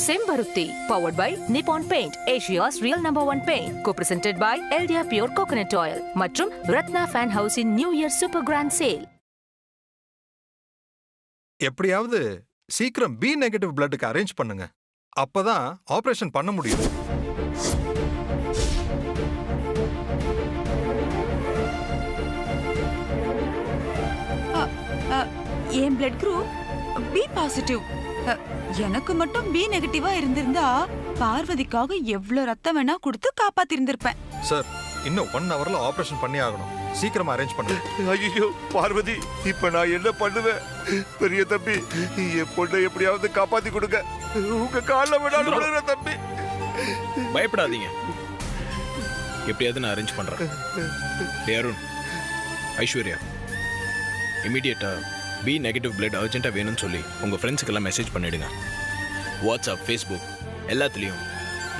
Sembaruti, powered by Nippon Paint, Asia's real #1 paint. Co-presented by Eldia Pure Coconut Oil மற்றும் Ratna Fan House in New Year Super Grand Sale. எப்படியாவது சீக்கிரம் B negative பிளட்டுக்கு arrange பண்ணுங்க. அப்பதான் operation பண்ண முடியும். என் blood group B positive. எனக்கு மட்டும் B நெகட்டிவா இருந்திருந்தா பார்வதிக்காக எவ்வளவு ரத்தம் வேணா கொடுத்து காப்பாத்தி இருந்திருப்பேன். சார், இன்னும் 1 ஹவர்ல ஆபரேஷன் பண்ணி ஆகணும். சீக்கிரமா அரேஞ்ச் பண்ணுங்க. ஐயோ பார்வதி, இப்ப நான் என்ன பண்ணுவேன்? பெரிய தம்பி, என் பொண்ணை எப்படியாவது காப்பாத்தி கொடுங்க. உங்க கால்ல விடாலும் விடுற தம்பி. பயப்படாதீங்க, எப்படியாவது நான் அரேஞ்ச் பண்றேன். அருண், ஐஸ்வர்யா, இமீடியட்டா பி நெகட்டிவ் பிளட் அர்ஜென்ட்டா வேணும்னு சொல்லி உங்க ஃப்ரெண்ட்ஸுக்கெல்லாம் மெசேஜ் பண்ணிடுங்க. வாட்ஸ்அப், ஃபேஸ்புக் எல்லாத்துலேயும்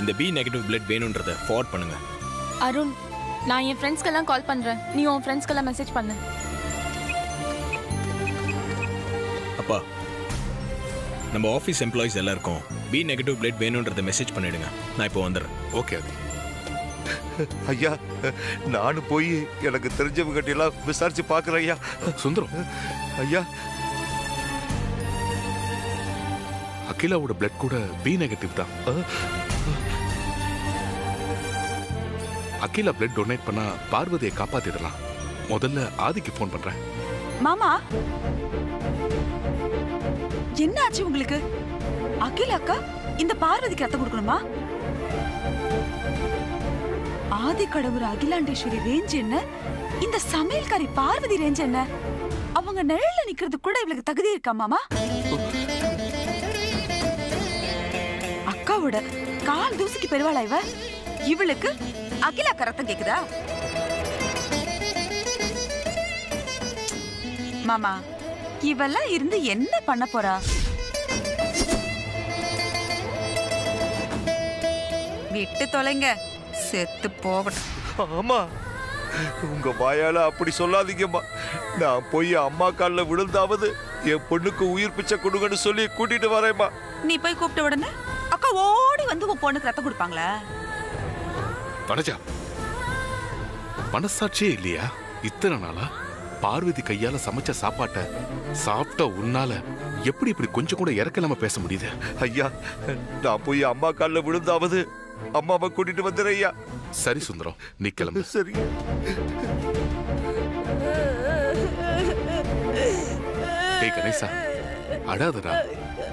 இந்த பி நெகட்டிவ் பிளட் வேணுன்றதை ஃபார்வர்ட் பண்ணுங்க. அருண், நான் என் ஃப்ரெண்ட்ஸ்க்கெல்லாம் கால் பண்றேன். நீ உன் ஃப்ரெண்ட்ஸ்க்கெல்லாம் மெசேஜ் பண்ணு. அப்பா, நம்ம ஆஃபீஸ் எம்ப்ளாயிஸ் எல்லாருக்கும் பி நெகட்டிவ் பிளட் வேணுன்றதை மெசேஜ் பண்ணிடுங்க. நான் இப்போ வந்துடுறேன். ஓகே ஐயா, நானும் போய் எனக்கு தெரிஞ்சவங்க கிட்ட எல்லாம் விசாரிச்சு பாக்குறேன். ஐயா சுந்தரம், ஐயா, அகிலாவோட பிளட் கூட பி நெகட்டிவ் தான். அகிலா பிளட் டொனேட் பண்ணா பார்வதியை காப்பாத்திடலாம். முதல்ல ஆதிக்கு போன் பண்றேன். மாமா, என்ன ஆச்சு உங்களுக்கு? அகிலாக்கா இந்த பார்வதிக்கு ரத்தம் கொடுக்கணுமா? ஆதி கடவுர் அகிலாண்டேஸ்வரி ரேஞ்ச் என்ன, இந்த சமையல்காரி பார்வதி ரேஞ்ச் என்ன? அவங்க நிழல்ல நிக்கிறது கூட இவளுக்கு தகுதி இருக்கா மாமா? அக்காவோட கால் தூசிக்கு பெருவாளா இவ? இவளுக்கு அகிலாக்கா ரத்தம் கேக்குதா? மாமா, இவெல்லாம் இருந்து என்ன பண்ண போறா? விட்டு தொலைங்க, செத்து போகட்டும். ஆமா, உங்க வாயால அப்படி சொல்லாதீங்கம்மா. நான் போய் அம்மா காலில் விழுந்தாவது என் பொண்ணுக்கு உயிர் பிச்சை கொடுங்கன்னு சொல்லி கூட்டிட்டு வரேம்மா. நீ போய் கூப்பிட்ட உடனே அக்கா ஓடி வந்து உன் பொண்ணுக்கு ரத்தம் கொடுப்பாங்களா? வனஜா, மனசாட்சியே இல்லையா? இத்தனை நாளா பார்வதி கையால சமைச்ச சாப்பாட்ட சாப்பிட்ட உன்னால எப்படி இப்படி கொஞ்சம் கூட இறக்கலாம பேச முடியுது? ஐயா, நான் போய் அம்மா காலில் விழுந்தாவது அம்மாவை கூட்டிட்டு வந்துடுறேன் ஐயா. சரி சுந்தரம், நீ கிளம்பு. சரி. டேய் கணேசா, அடாதடா,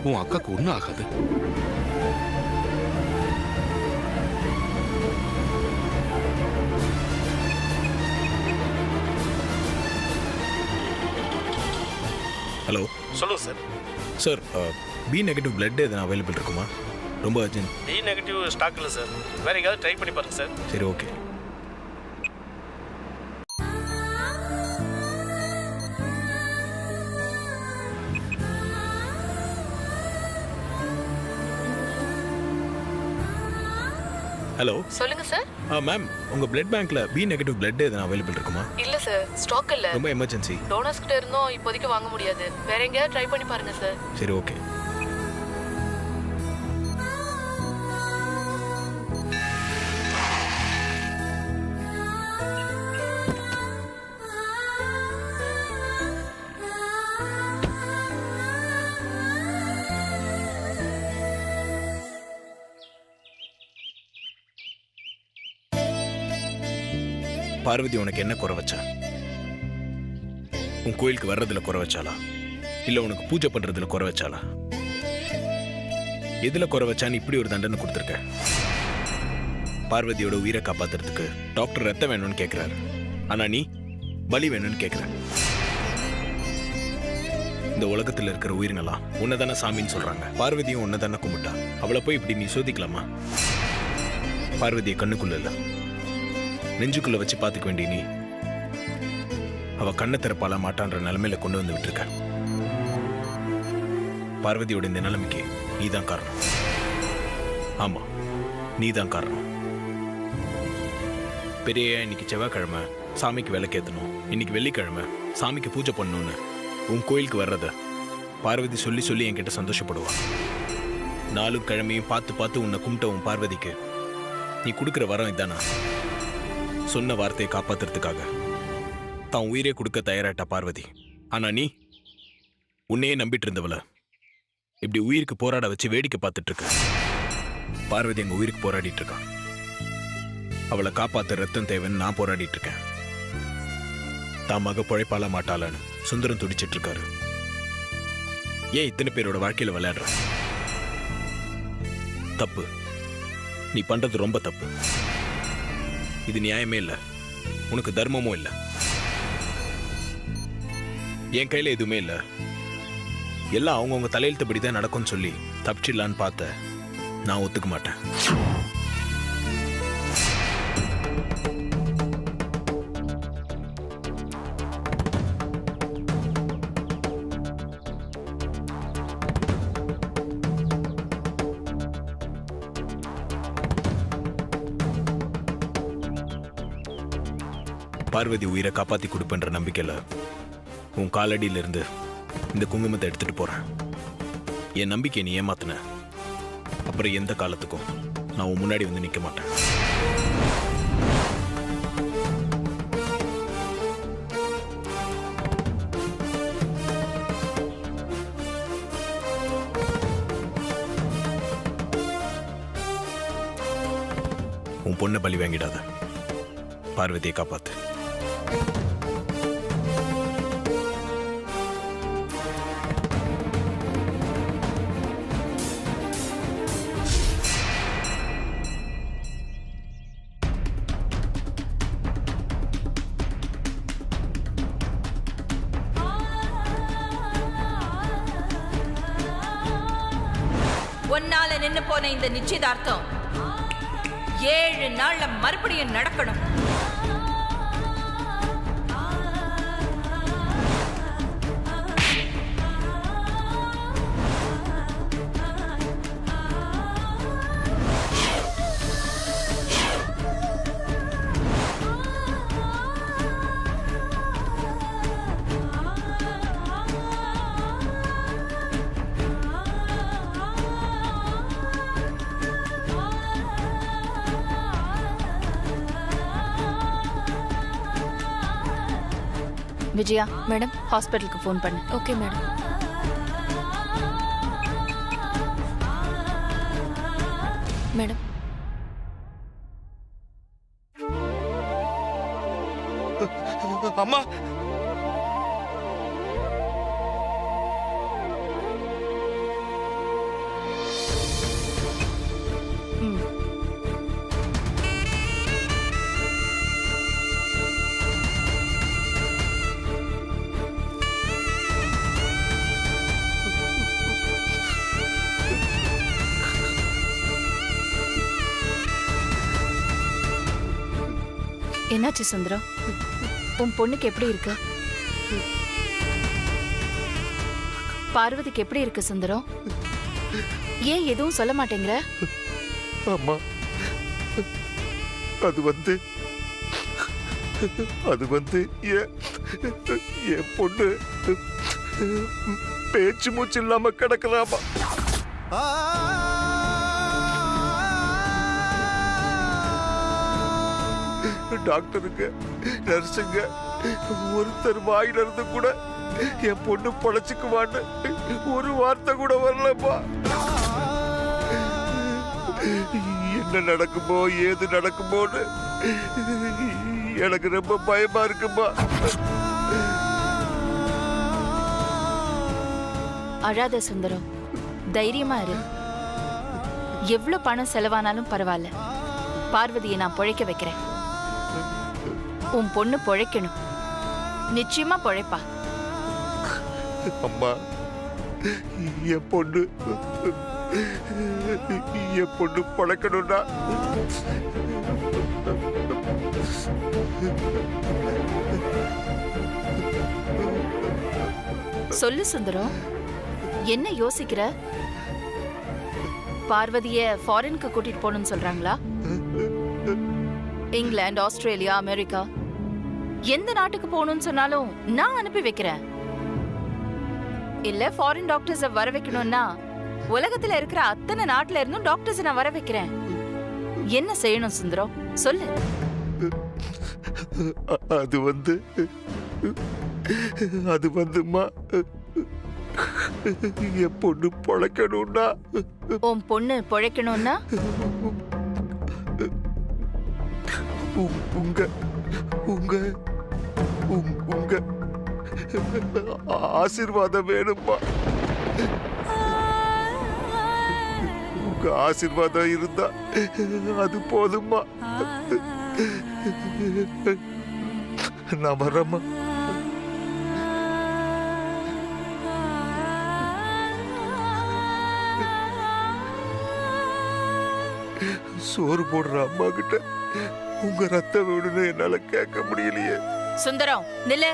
உன் அக்காக்கு ஒண்ணும் ஆகாது. ஹலோ, சொல்லுங்க sir. Sir, B negative blood எதுனா அவைலபிள் இருக்குமா? ரொம்ப அர்ஜென்ட். பி நெகட்டிவ் ஸ்டாக் இல்லை சார். வேற எங்கேயாவது ட்ரை பண்ணி பாருங்க சார். சரி, ஓகே. ஹலோ, சொல்லுங்க சார். மேம், உங்க பிளட் பேங்க்ல பி நெகட்டிவ் பிளட் எதுனா அவைலபிள் இருக்குமா? இல்ல சார், ஸ்டாக் இல்ல. ரொம்ப எமர்ஜென்சி. டோனர்ஸ் கிட்ட இருந்தோம், இப்போதைக்கு வாங்க முடியாது. வேற எங்கேயாவது ட்ரை பண்ணி பாருங்க சார். சரி, ஓகே. பார்வதி உனக்கு என்ன குறை வச்சா? உன் கோயிலுக்கு வர்றதுல குறை வச்சாலா, இல்ல உனக்கு பூஜை பண்றதுல குறை வச்சாலா? எதுல குறை வச்சான்னு இப்படி ஒரு தண்டனை கொடுத்துருக்க? பார்வதியோட உயிரை காப்பாத்துறதுக்கு டாக்டர் ரத்தம் வேணும்னு கேட்கிறாரு, ஆனா நீ பலி வேணும்னு கேட்கிற. இந்த உலகத்துல இருக்கிற உயிரினெல்லாம் உன்னதான சாமின்னு சொல்றாங்க. பார்வதியும் உன்னதான கும்பிட்டா, அவளை போய் இப்படி நீ சோதிக்கலாமா? பார்வதியை கண்ணுக்குள்ள இல்ல, நெஞ்சுக்குள்ள வச்சு பாத்துக்க வேண்டிய நீ அவ கண்ணை திறப்பால மாட்டான்ற நிலைமையில கொண்டு வந்து விட்டுருக்க. பார்வதியோட இந்த நிலைமைக்கு நீதான் காரணம். ஆமா, நீதான் காரணம். பெரிய இன்னைக்கு செவ்வாய்க்கிழமை சாமிக்கு விளக்கேத்தணும், இன்னைக்கு வெள்ளிக்கிழமை சாமிக்கு பூஜை பண்ணணும்னு உன் கோயிலுக்கு வர்றத பார்வதி சொல்லி சொல்லி என்கிட்ட சந்தோஷப்படுவா. நாளும் கிழமையும் பார்த்து பார்த்து உன்னை கும்பிட்டவும் பார்வதிக்கு நீ கொடுக்குற வரம் இதானா? சொன்ன வார்த்தையை காப்பாத்துறதுக்காக தான் உயிரே கொடுக்க தயாராட்டா பார்வதி. ஆனா நீ உன்னையே நம்பிட்டு இருந்தவள இப்படி உயிருக்கு போராட வச்சு வேடிக்கை பார்த்துட்டு இருக்க. பார்வதி எங்க உயிருக்கு போராடிட்டு இருக்கான். அவளை காப்பாத்த ரத்தம் தேவைன்னு நான் போராடிட்டு இருக்கேன். தான் மக பொழைப்பால மாட்டாளான்னு சுந்தரம் துடிச்சிட்டு இருக்காரு. ஏன் இத்தனை பேரோட வாழ்க்கையில விளையாடுற? தப்பு. நீ பண்றது ரொம்ப தப்பு. இது நியாயமே இல்ல, உனக்கு தர்மமும் இல்ல. என் கையில எதுவுமே இல்ல, எல்லாம் அவங்கவுங்க தலையெழுத்தபடி தான் நடக்கும்னு சொல்லி தப்பிச்சிடலான்னு பார்த்த நான் ஒத்துக்க மாட்டேன். பார்வதி உயிரை காப்பாத்தி கொடுப்பேன்ற நம்பிக்கையில உன் காலடியில இருந்து இந்த குங்குமத்தை எடுத்துட்டு போறேன். என் நம்பிக்கை நீ ஏமாத்தின அப்புறம் எந்த காலத்துக்கும் நான் உன் முன்னாடி வந்து நிக்க மாட்டேன். உன் பொண்ணை பலி வாங்கிடாத, பார்வதியை காப்பாத்து. ஒன்னால நின்னு போன இந்த நிச்சயதார்த்தம் 7 நாள்ல மறுபடியும் நடக்கணும். விஜயா மேடம், ஹாஸ்பிட்டலுக்கு ஃபோன் பண்ணு. Okay madam. மேடம், அம்மா, என்னாச்சு சுந்தரம்? உன் பொண்ணுக்கு எப்படி இருக்கு? பார்வதிக்கு எப்படி இருக்கு சுந்தரம்? ஏன் எதுவும் சொல்ல மாட்டேங்கிற? அம்மா, அது வந்து என் பொண்ணு பேச்சு மூச்சு இல்லாம கிடக்குதாமா. டாக்டருங்க, நர்ஸுங்க ஒருத்தர் வாயில இருந்து கூட என் பொண்ணு பொழைச்சுக்குவான்னு ஒரு வார்த்தை கூட வரலப்பா. என்ன நடக்குமோ ஏது நடக்குமோன்னு எனக்கு ரொம்ப பயமா இருக்குப்பா. அழாத சுந்தரம், தைரியமா இரு. எவ்வளவு பணம் செலவானாலும் பரவாயில்ல, பார்வதியை நான் பொழைக்க வைக்கிறேன். உன் பொண்ணு பொழைக்கணும், நிச்சயமா பொழைப்பா. அம்மா, என் பொண்ணு பொழைக்கணும்னா சொல்லு சுந்தரம், என்ன யோசிக்கிற? பார்வதிய ஃபாரினுக்கு கூட்டிட்டு போகணும்னு சொல்றாங்களா? இங்கிலாந்து, ஆஸ்திரேலியா, அமெரிக்கா, எந்த நாட்டுக்கு போகணும்னு சொன்னாலும் நான் அனுப்பி வைக்கிறேன். இல்ல ஃபாரின் டாக்டர்ஸ வர வைக்கணும்னா உலகத்துல இருக்கிற அத்தனை நாட்டுல இருந்தும் டாக்டர்ஸ் நான் வர வைக்கிறேன். என்ன செய்யணும் சுந்தரம் சொல்லு. அது வந்துமா என் பொண்ணு பொழைக்கணும்னா உன் பொண்ணு பொழைக்கணும்னா உங்க உங்க உங்க ஆசீர்வாதம் வேணுமா? உங்க ஆசீர்வாதம் இருந்தா அது போதுமா? நான் வரேம்மா. சோறு போடுற அம்மா கிட்ட உங்க ரத்தம் வேணும்னு என்னால கேட்க முடியலையே. சுந்தரம் நில்லு.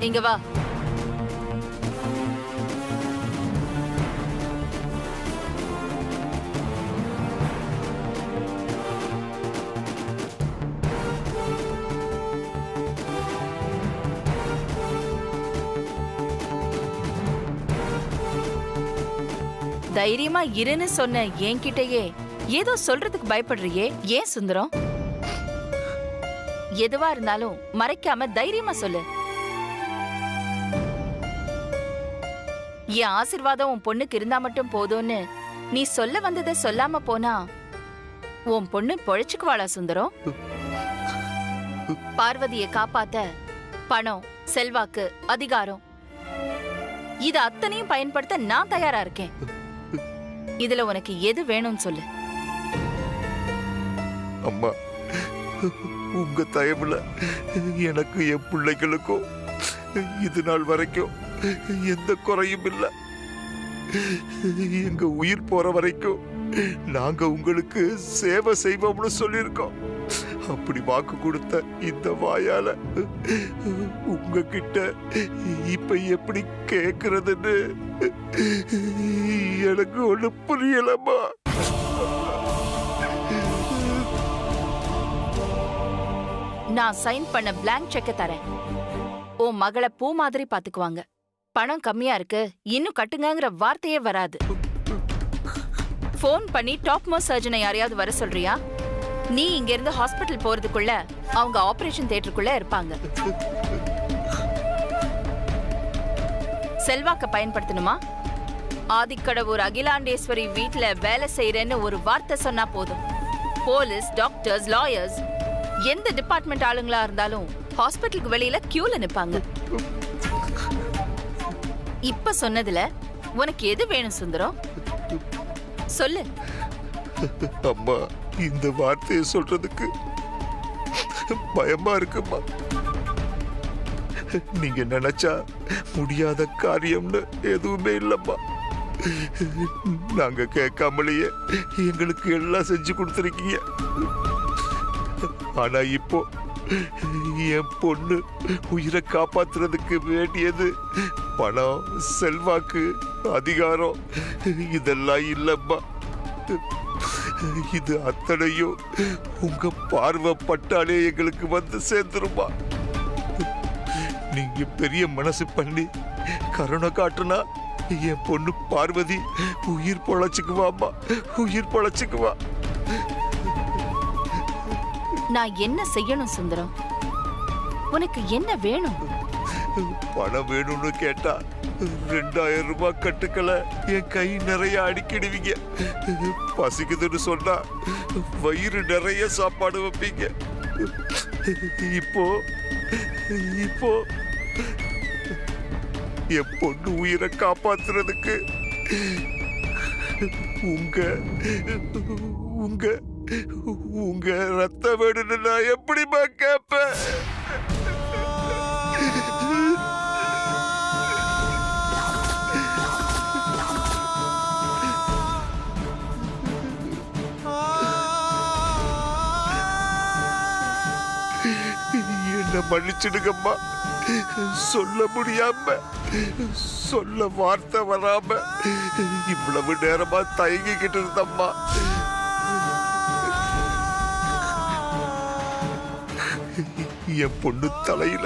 இங்க வா. தைரியமா இருன்னு சொன்ன என்கிட்டயே ஏதோ சொல்றதுக்கு பயப்படுறியே, ஏன் சுந்தரம்? எதுவா இருந்தாலும் மறைக்காம தைரியமா சொல்லு. என் ஆசீர்வாதம் உன் பொண்ணுக்கு இருந்தா மட்டும் போதும்னு நீ சொல்ல வந்ததை சொல்லாம போனா உன் பொண்ணு பொழைச்சுக்குவாளா சுந்தரம்? பார்வதியை காப்பாத்த பணம், செல்வாக்கு, அதிகாரம் இது அத்தனையும் பயன்படுத்த நான் தயாரா இருக்கேன். இதுல உனக்கு எது வேணும்னு சொல்லு. அம்மா, உங்க தயவுல எனக்கு என் பிள்ளைகளுக்கும் இது நாள் வரைக்கும் எந்த குறையும் இல்லை. எங்க உயிர் போற வரைக்கும் நாங்க உங்களுக்கு சேவை செய்வோம்னு சொல்லியிருக்கோம். அப்படி வாக்கு கொடுத்த இந்த வாயால உங்ககிட்ட இப்ப எப்படி கேக்குறதுன்னு எனக்கு ஒண்ணு புரியலம்மா. நான் சைன் பண்ண பிளாங்க் செக்க தரேன். உன் மகளை பூ மாதிரி பாத்துக்குவாங்க. பணம் கம்மியா இருக்கு, இன்னும் கட்டுங்கங்கிற வார்த்தையே வராது. போன் பண்ணி டாப் மோஸ்ட் சர்ஜனை யாரையாவது வர சொல்றியா? நீ இங்க இருந்து ஹாஸ்பிட்டல் போறதுக்குள்ள அவங்க ஆபரேஷன் தியேட்டருக்குள்ள இருப்பாங்க. செல்வாக்க பயன்படுத்தணுமா? ஆதிக்கடவுர் அகிலாண்டேஸ்வரி வீட்டுல வேலை செய்யறேன்னு ஒரு வார்த்தை சொன்னா போதும். போலீஸ், டாக்டர்ஸ், லாயர்ஸ், எந்த டிபார்ட்மெண்ட் ஆளுங்களா இருந்தாலும் ஹாஸ்பிட்டலுக்கு வெளியில கியூல நிப்பாங்க. இப்ப சொன்னதுல உனக்கு எது வேணும் சுந்தரம்? சொல்லு. அம்மா, இந்த வார்த்தையை சொல்றதுக்கு பயமா இருக்குமா. நீங்க நினைச்சா முடியாத காரியம்னு எதுவுமே இல்லம்மா. நாங்க கேட்காமலேயே எங்களுக்கு எல்லாம் செஞ்சு கொடுத்துருக்கீங்க. ஆனா இப்போ என் பொண்ணு உயிரை காப்பாத்துறதுக்கு வேண்டியது பணம், செல்வாக்கு, அதிகாரம் இதெல்லாம் இல்லம்மா. இது அத்தனையும் உங்க பார்வை பட்டாலே எங்களுக்கு வந்து சேர்ந்துருமா. நீங்க பெரிய மனசு பண்ணி கருணை காட்டுனா என் பொண்ணு பார்வதி உயிர் பொழைச்சுக்குவாமா, உயிர் பொழைச்சுக்குவா. நான் என்ன செய்யணும் சுந்தரம்? உனக்கு என்ன வேணும்? பணம் வேணும்னு கேட்டா 2000 ரூபாய் கட்டுக்களை என் கை நிறைய அடிக்கிடுவீங்க. பசிக்குதுன்னு சொன்னா வயிறு நிறைய சாப்பாடு வைப்பீங்க. இப்போ இப்போ என் பொண்ணு உயிரை காப்பாத்துறதுக்கு உங்க உங்க உங்க ரத்தம் வேணும்னு நான் எப்படிமா கேட்பேன்? என்ன மன்னிச்சிடுங்கம்மா. சொல்ல முடியாம, சொல்ல வார்த்தை வராம இவ்வளவு நேரமா தயங்கிக்கிட்டு இருந்தம்மா. என் பொண்ணு தலையில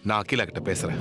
நான் அகிலா கிட்ட பேசுறேன்.